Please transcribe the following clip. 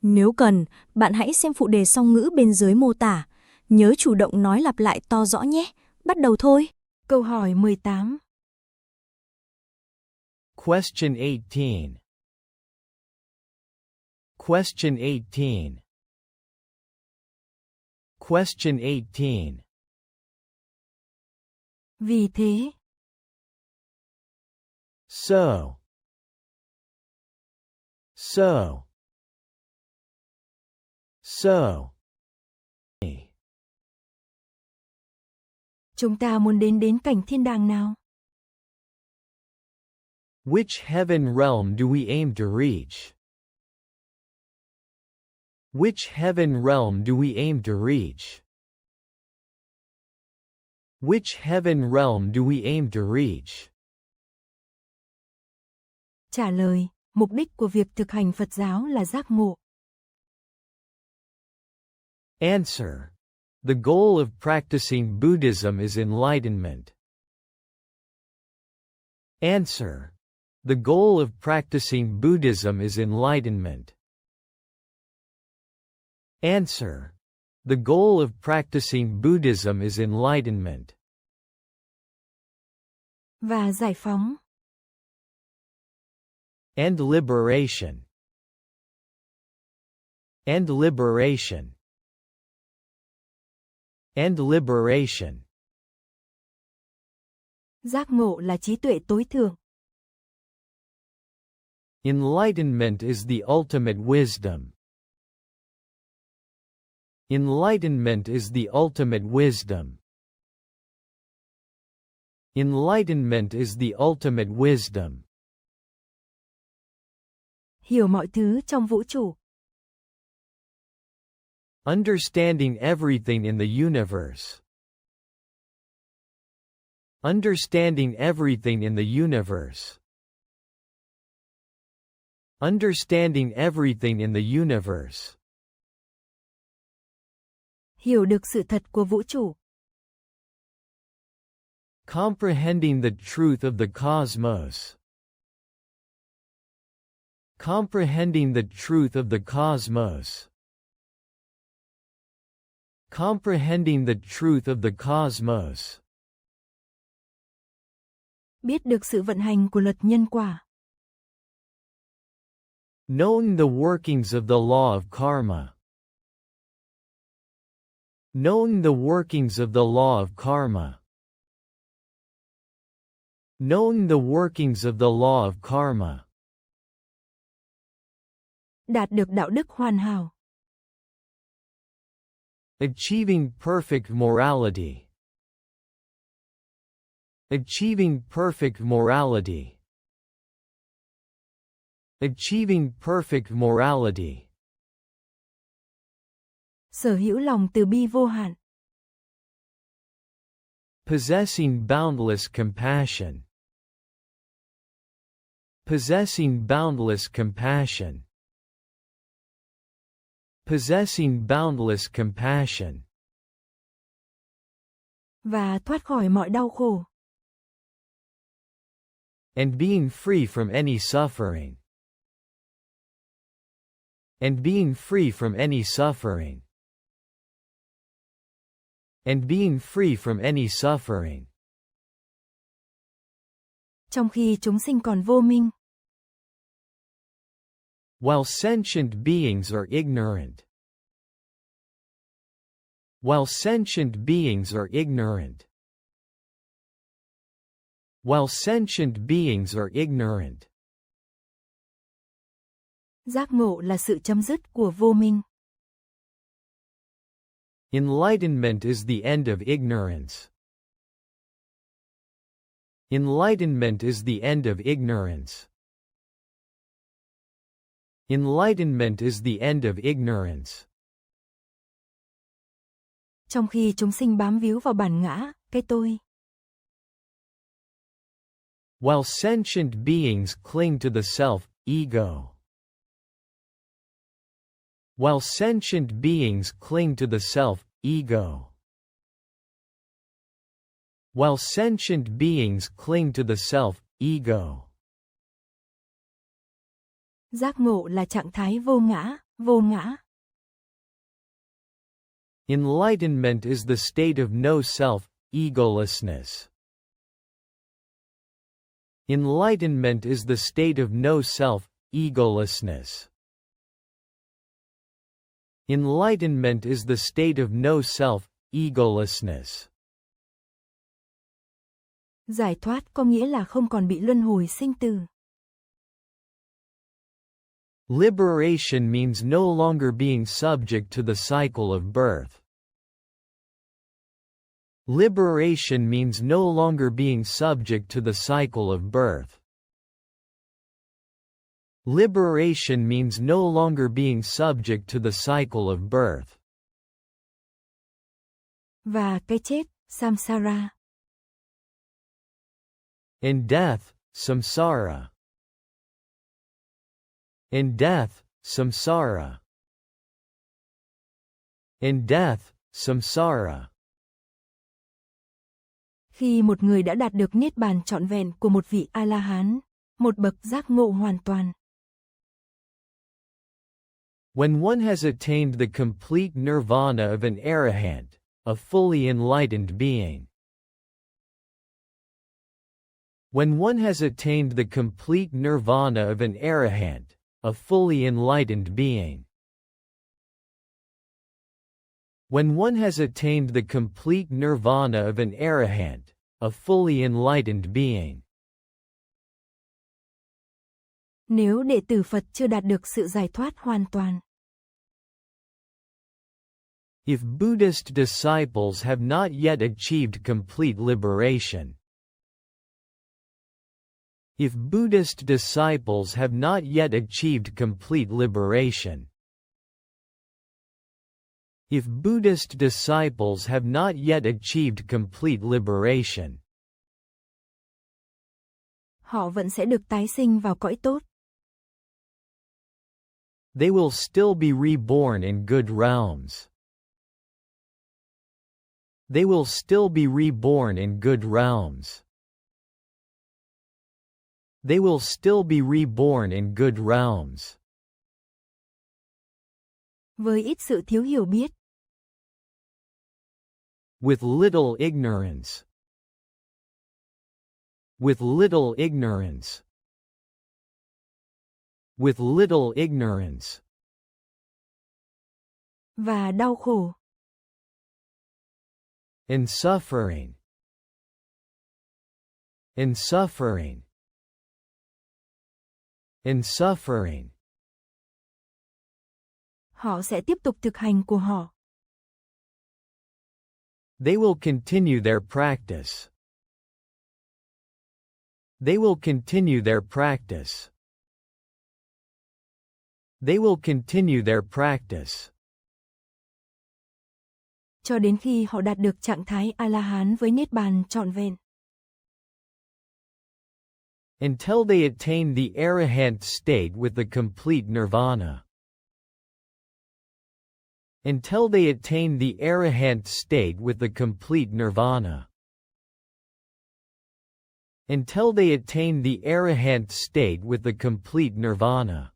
Nếu cần, bạn hãy xem phụ đề song ngữ bên dưới mô tả. Nhớ chủ động nói lặp lại to rõ nhé. Bắt đầu thôi. Câu hỏi 18. Question 18. Question 18. Question 18. Vì thế. So. So. So. Chúng ta muốn đến cảnh thiên đàng nào? Which heaven realm do we aim to reach? Which heaven realm do we aim to reach? Which heaven realm do we aim to reach? Trả lời, mục đích của việc thực hành Phật giáo là giác ngộ. Answer. The goal of practicing Buddhism is enlightenment. Answer. The goal of practicing Buddhism is enlightenment. Answer. The goal of practicing Buddhism is enlightenment. Và giải phóng. And liberation. And liberation. And liberation. Giác ngộ là trí tuệ tối thượng. Enlightenment is the ultimate wisdom. Enlightenment is the ultimate wisdom. Enlightenment is the ultimate wisdom. Hiểu mọi thứ trong vũ trụ. Understanding everything in the universe. Understanding everything in the universe. Understanding everything in the universe. Hiểu được sự thật của vũ trụ. Comprehending the truth of the cosmos. Comprehending the truth of the cosmos. Comprehending the truth of the cosmos. Biết được sự vận hành của luật nhân quả. Knowing the workings of the law of karma. Knowing the workings of the law of karma. Knowing the workings of the law of karma. Đạt được đạo đức hoàn hảo. Achieving perfect morality. Achieving perfect morality. Achieving perfect morality. Sở hữu lòng từ bi vô hạn. Possessing boundless compassion. Possessing boundless compassion. Possessing boundless compassion. Và thoát khỏi mọi đau khổ. And being free from any suffering. And being free from any suffering. And being free from any suffering. Trong khi chúng sinh còn vô minh. While sentient beings are ignorant. While sentient beings are ignorant. While sentient beings are ignorant. Giác ngộ là sự chấm dứt của vô minh. Enlightenment is the end of ignorance. Enlightenment is the end of ignorance. Enlightenment is the end of ignorance. Trong khi chúng sinh bám víu vào bản ngã, cái tôi. While sentient beings cling to the self, ego. While sentient beings cling to the self, ego. While sentient beings cling to the self, ego. Giác ngộ là trạng thái vô ngã, vô ngã. Enlightenment is the state of no self, egolessness. Enlightenment is the state of no self, egolessness. Enlightenment is the state of no self, egolessness. Giải thoát có nghĩa là không còn bị luân hồi sinh tử. Liberation means no longer being subject to the cycle of birth. Liberation means no longer being subject to the cycle of birth. Liberation means no longer being subject to the cycle of birth. Và cái chết, samsara. And death, samsara. And death, samsara. And death, samsara. Khi một người đã đạt được niết bàn trọn vẹn của một vị A-la-hán, một bậc giác ngộ hoàn toàn. When one has attained the complete nirvana of an arahant, a fully enlightened being. When one has attained the complete nirvana of an arahant, a fully enlightened being. When one has attained the complete nirvana of an arahant, a fully enlightened being. Nếu đệ tử Phật chưa đạt được sự giải thoát hoàn toàn. If Buddhist disciples have not yet achieved complete liberation. If Buddhist disciples have not yet achieved complete liberation. If Buddhist disciples have not yet achieved complete liberation. Họ vẫn sẽ được tái sinh vào cõi tốt. They will still be reborn in good realms. They will still be reborn in good realms. They will still be reborn in good realms. Với ít sự thiếu hiểu biết. With little ignorance. With little ignorance. With little ignorance. Và đau khổ. And suffering. And suffering. And suffering. Họ sẽ tiếp tục thực hành của họ. They will continue their practice. They will continue their practice. They will continue their practice. Cho đến khi họ đạt được trạng thái A-la-hán với niết bàn trọn vẹn. Until they attain the arahant state with the complete nirvana. Until they attain the arahant state with the complete nirvana. Until they attain the arahant state with the complete nirvana.